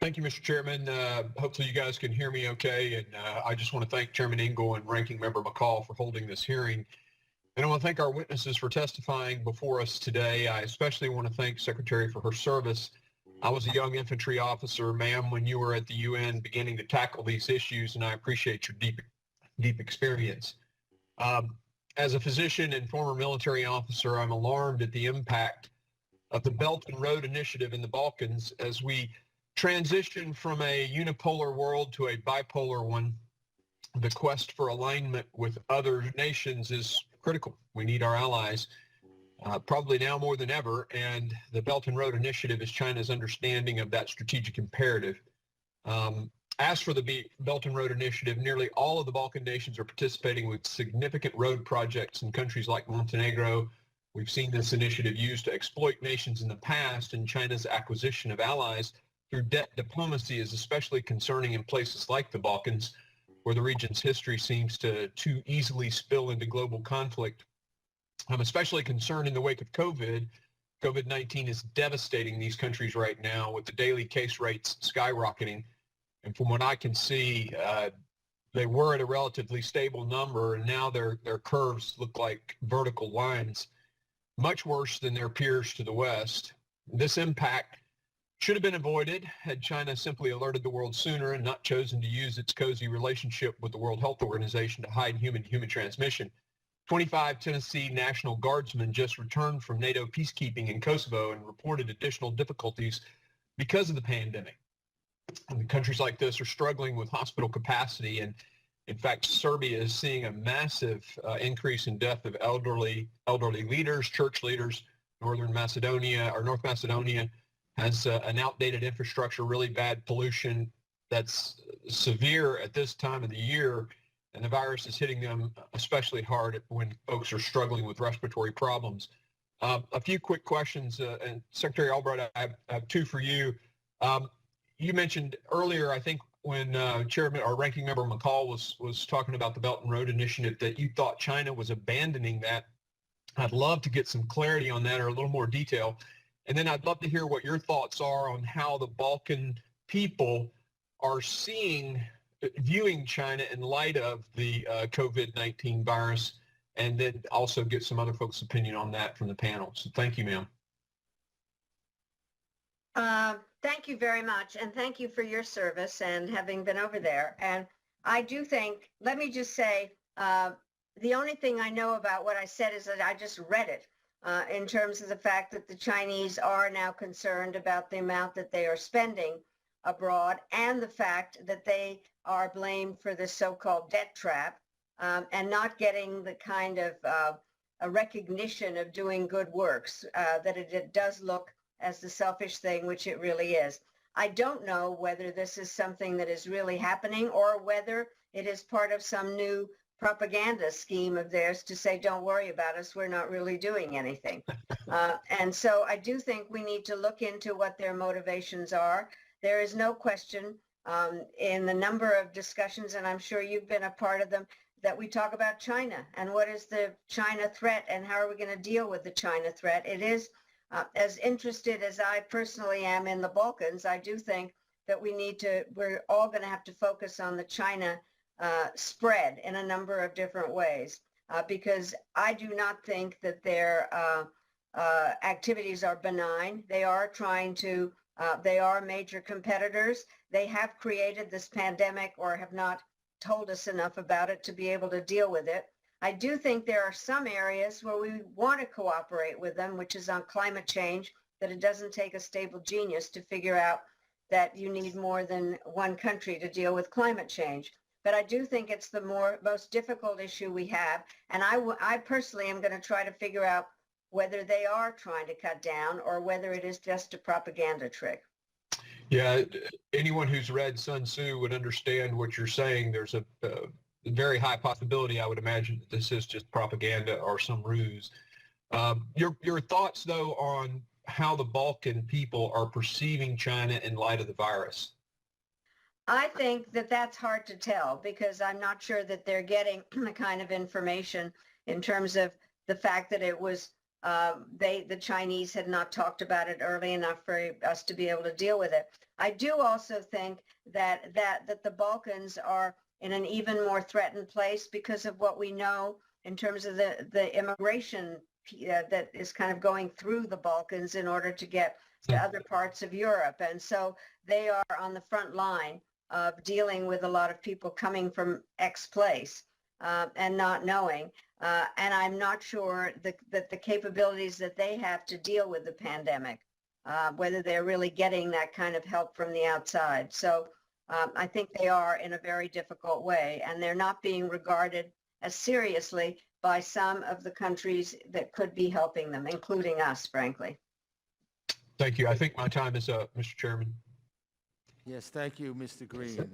Thank you, Mr. Chairman. Hopefully you guys can hear me okay. And I just want to thank Chairman Engel and Ranking Member McCall for holding this hearing. And I want to thank our witnesses for testifying before us today. I especially want to thank Secretary for her service. I was a young infantry officer, ma'am, when you were at the UN beginning to tackle these issues, and I appreciate your deep experience. As a physician and former military officer, I'm alarmed at the impact of the Belt and Road Initiative in the Balkans as we transition from a unipolar world to a bipolar one. The quest for alignment with other nations is critical. We need our allies, probably now more than ever, and the Belt and Road Initiative is China's understanding of that strategic imperative. As for the Belt and Road Initiative, nearly all of the Balkan nations are participating with significant road projects in countries like Montenegro. We've seen this initiative used to exploit nations in the past, and China's acquisition of allies through debt diplomacy is especially concerning in places like the Balkans, where the region's history seems to too easily spill into global conflict. I'm especially concerned in the wake of COVID. COVID-19 is devastating these countries right now with the daily case rates skyrocketing. And from what I can see, they were at a relatively stable number, and now their curves look like vertical lines, much worse than their peers to the west. This impact should have been avoided had China simply alerted the world sooner and not chosen to use its cozy relationship with the World Health Organization to hide human-to-human transmission. 25 Tennessee National Guardsmen just returned from NATO peacekeeping in Kosovo and reported additional difficulties because of the pandemic. And countries like this are struggling with hospital capacity, and in fact, Serbia is seeing a massive increase in death of elderly leaders, church leaders. North Macedonia has an outdated infrastructure, really bad pollution that's severe at this time of the year, and the virus is hitting them especially hard when folks are struggling with respiratory problems. A few quick questions, and Secretary Albright, I have two for you. You mentioned earlier, I think, when Chairman or Ranking Member McCall was talking about the Belt and Road Initiative, that you thought China was abandoning that. I'd love to get some clarity on that or a little more detail. And then I'd love to hear what your thoughts are on how the Balkan people are viewing China in light of the COVID-19 virus, and then also get some other folks' opinion on that from the panel. So thank you, ma'am. Thank you very much, and thank you for your service and having been over there. And I do think, let me just say, the only thing I know about what I said is that I just read it in terms of the fact that the Chinese are now concerned about the amount that they are spending abroad and the fact that they are blamed for the so-called debt trap and not getting the kind of a recognition of doing good works, that it does look as the selfish thing, which it really is. I don't know whether this is something that is really happening or whether it is part of some new propaganda scheme of theirs to say, don't worry about us, we're not really doing anything. And so I do think we need to look into what their motivations are. There is no question in the number of discussions, and I'm sure you've been a part of them, that we talk about China and what is the China threat and how are we going to deal with the China threat. It is as interested as I personally am in the Balkans. I do think that we're all going to have to focus on the China spread in a number of different ways, because I do not think that their activities are benign. They are they are major competitors. They have created this pandemic or have not told us enough about it to be able to deal with it. I do think there are some areas where we want to cooperate with them, which is on climate change, that it doesn't take a stable genius to figure out that you need more than one country to deal with climate change. But I do think it's the most difficult issue we have. And I personally am going to try to figure out whether they are trying to cut down or whether it is just a propaganda trick. Yeah, anyone who's read Sun Tzu would understand what you're saying. There's a very high possibility, I would imagine, that this is just propaganda or some ruse. Your thoughts, though, on how the Balkan people are perceiving China in light of the virus? I think that that's hard to tell because I'm not sure that they're getting the kind of information in terms of the fact that it was the Chinese had not talked about it early enough for us to be able to deal with it. I do also think that the Balkans are in an even more threatened place because of what we know in terms of the immigration that is kind of going through the Balkans in order to get to other parts of Europe. And so they are on the front line of dealing with a lot of people coming from X place and not knowing. And I'm not sure that the capabilities that they have to deal with the pandemic, whether they're really getting that kind of help from the outside. So I think they are in a very difficult way, and they're not being regarded as seriously by some of the countries that could be helping them, including us, frankly. Thank you. I think my time is up, Mr. Chairman. Yes, thank you, Mr. Green.